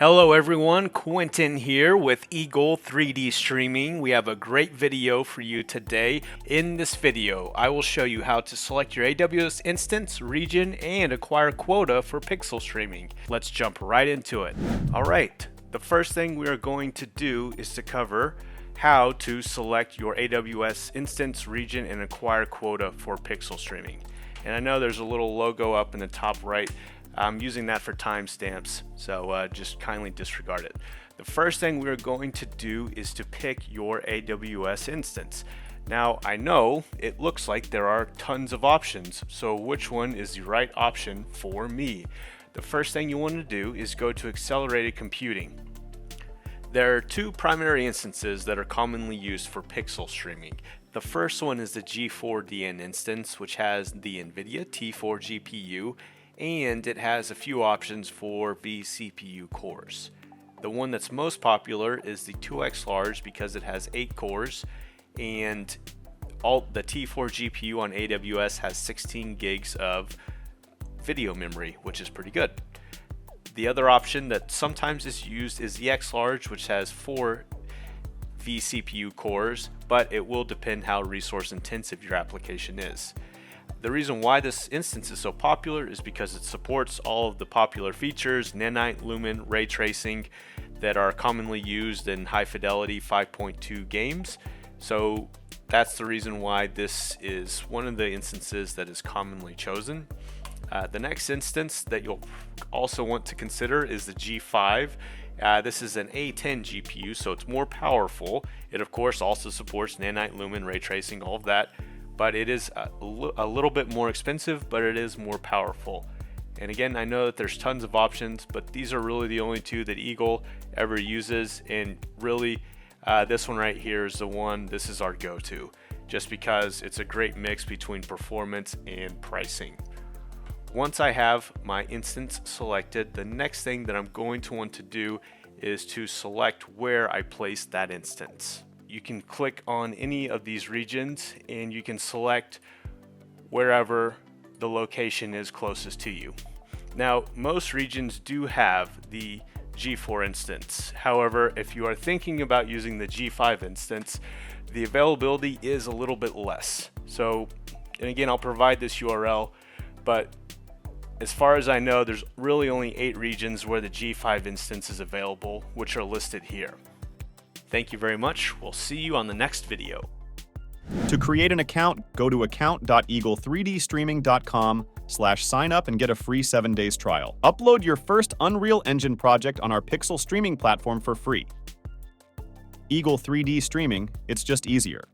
Hello everyone, Quentin here with Eagle 3D Streaming. We have a great video for you today. In this video, I will show you how to select your AWS instance, region, and acquire quota for pixel streaming. Let's jump right into it. Alright, the first thing we are going to do is to cover how to select your AWS instance, region, and acquire quota for pixel streaming. And I know there's a little logo up in the top right. I'm using that for timestamps, so just kindly disregard it. The first thing we're going to do is to pick your AWS instance. Now, I know it looks like there are tons of options, so which one is the right option for me? The first thing you want to do is go to accelerated computing. There are two primary instances that are commonly used for pixel streaming. The first one is the G4DN instance, which has the NVIDIA T4 GPU, and it has a few options for vCPU cores. The one that's most popular is the 2X large because it has 8 cores, and the T4 GPU on AWS has 16 gigs of video memory, which is pretty good. The other option that sometimes is used is the X large, which has 4 vCPU cores, but it will depend how resource intensive your application is. The reason why this instance is so popular is because it supports all of the popular features, nanite, lumen, ray tracing, that are commonly used in high fidelity 5.2 games. So that's the reason why this is one of the instances that is commonly chosen. The next instance that you'll also want to consider is the G5. This is an A10 GPU, so it's more powerful. It of course also supports nanite, lumen, ray tracing, all of that. But it is a little bit more expensive, but it is more powerful. And again, I know that there's tons of options, but these are really the only two that Eagle ever uses. And really, this one right here is the one, this is our go-to, just because it's a great mix between performance and pricing. Once I have my instance selected, the next thing that I'm going to want to do is to select where I place that instance. You can click on any of these regions and you can select wherever the location is closest to you. Now, most regions do have the G4 instance. However, if you are thinking about using the G5 instance, the availability is a little bit less. So, and again, I'll provide this URL, but as far as I know, there's really only 8 regions where the G5 instance is available, which are listed here. Thank you very much. We'll see you on the next video. To create an account, go to account.eagle3dstreaming.com/sign up and get a free 7 days trial. Upload your first Unreal Engine project on our pixel streaming platform for free. Eagle 3D Streaming, it's just easier.